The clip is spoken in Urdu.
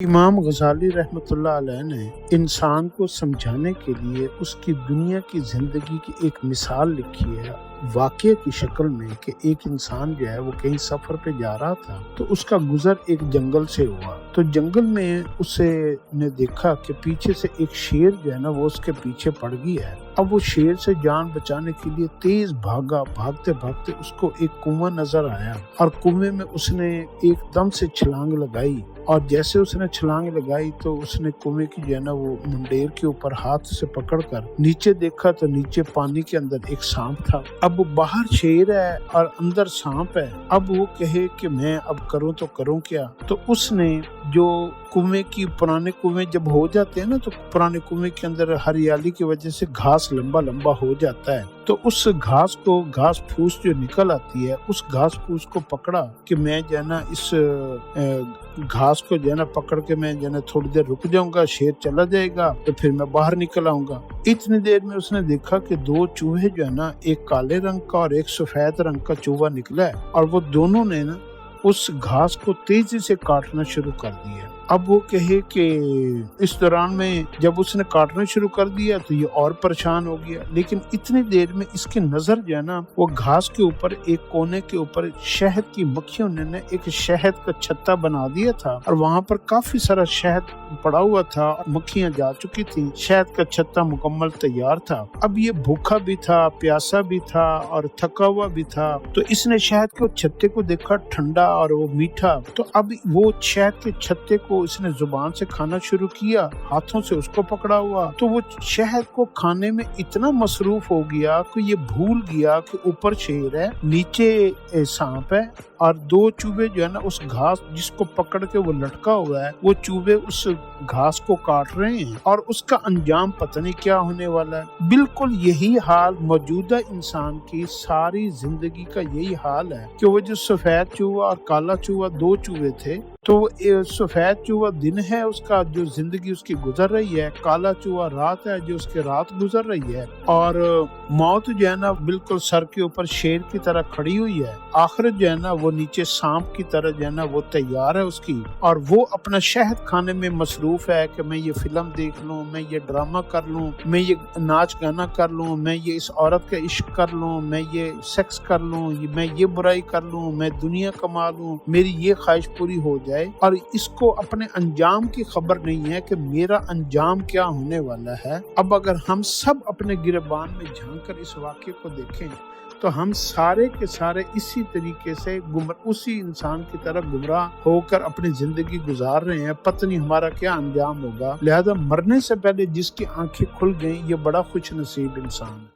امام غزالی رحمۃ اللہ علیہ نے انسان کو سمجھانے کے لیے اس کی دنیا کی زندگی کی ایک مثال لکھی ہے واقعے کی شکل میں کہ ایک انسان جو ہے وہ کہیں سفر پہ جا رہا تھا تو اس کا گزر ایک جنگل سے ہوا تو جنگل میں اسے نے دیکھا کہ پیچھے سے ایک شیر جو ہے نا وہ اس کے پیچھے پڑ گیا ہے۔ اب وہ شیر سے جان بچانے کے لیے تیز بھاگا، بھاگتے بھاگتے اس کو ایک کنواں نظر آیا اور کنویں میں اس نے ایک دم سے چھلانگ لگائی اور جیسے اس نے چھلانگ لگائی تو اس نے کنویں کی جو ہے نا وہ منڈیر کے اوپر ہاتھ سے پکڑ کر نیچے دیکھا تو نیچے پانی کے اندر ایک سانپ تھا۔ اب باہر شیر ہے اور اندر سانپ ہے، اب وہ کہے کہ میں اب کروں تو کروں کیا، تو اس نے جو کنویں کی پرانے کنویں جب ہو جاتے ہیں نا تو پرانے کنویں کے اندر ہریالی کی وجہ سے گھاس لمبا لمبا ہو جاتا ہے، تو اس گھاس پھوس جو نکل آتی ہے اس گھاس پھوس کو پکڑا کہ میں جو ہے نا اس گھاس کو جو ہے نا پکڑ کے میں جو ہے نا تھوڑی دیر رک جاؤں گا، شیر چلا جائے گا تو پھر میں باہر نکل آؤں گا۔ اتنی دیر میں اس نے دیکھا کہ دو چوہے جو ہے نا ایک کالے رنگ کا اور ایک سفید رنگ کا چوہا نکلا ہے اور وہ دونوں نے نا اس گھاس کو تیزی سے کاٹنا شروع کر دیا۔ اب وہ کہے کہ اس دوران میں جب اس نے کاٹنا شروع کر دیا تو یہ اور پریشان ہو گیا، لیکن اتنی دیر میں اس کی نظر جو ہے نا وہ گھاس کے اوپر ایک کونے کے اوپر شہد کی مکھیوں نے ایک شہد کا چھتا بنا دیا تھا اور وہاں پر کافی سارا شہد پڑا ہوا تھا، مکھیاں جا چکی تھی، شہد کا چھتا مکمل تیار تھا۔ اب یہ بھوکا بھی تھا، پیاسا بھی تھا اور تھکا ہوا بھی تھا، تو اس نے شہد کے چھتے کو دیکھا ٹھنڈا اور وہ میٹھا، تو اب وہ شہد کے چھتے کو اس نے زبان سے کھانا شروع کیا، ہاتھوں سے اس کو پکڑا ہوا، تو وہ شہد کو کھانے میں اتنا مصروف ہو گیا کہ یہ بھول گیا کہ اوپر شیر ہے، نیچے سانپ ہے اور دو چوہے جو ہے نا اس گھاس جس کو پکڑ کے وہ لٹکا ہوا ہے وہ چوہے اس گھاس کو کاٹ رہے ہیں اور اس کا انجام پتہ نہیں کیا ہونے والا ہے۔ بالکل یہی حال موجودہ انسان کی ساری زندگی کا یہی حال ہے کہ وہ جو سفید چوہا اور کالا چوہا دو چوہے تھے، تو سفید چوہا دن ہے اس کا جو زندگی اس کی گزر رہی ہے، کالا چوہا رات ہے جو اس کے رات گزر رہی ہے، اور موت جو ہے نا بالکل سر کے اوپر شیر کی طرح کھڑی ہوئی ہے، آخرت جو ہے نا وہ نیچے سانپ کی طرح جو ہے نا وہ تیار ہے اس کی، اور وہ اپنا شہد کھانے میں مصروف ہے کہ میں یہ فلم دیکھ لوں، میں یہ ڈرامہ کر لوں، میں یہ ناچ گانا کر لوں، میں یہ اس عورت کا عشق کر لوں، میں یہ سیکس کر لوں، میں یہ برائی کر لوں، میں دنیا کما لوں، میری یہ خواہش پوری ہو جائے، اور اس کو اپنے انجام کی خبر نہیں ہے کہ میرا انجام کیا ہونے والا ہے۔ اب اگر ہم سب اپنے گریبان میں جھانک کر اس واقعے کو دیکھیں تو ہم سارے کے سارے اسی طریقے سے اسی انسان کی طرح گمراہ ہو کر اپنی زندگی گزار رہے ہیں، پتہ نہیں ہمارا کیا انجام ہوگا۔ لہذا مرنے سے پہلے جس کی آنکھیں کھل گئیں یہ بڑا خوش نصیب انسان ہے۔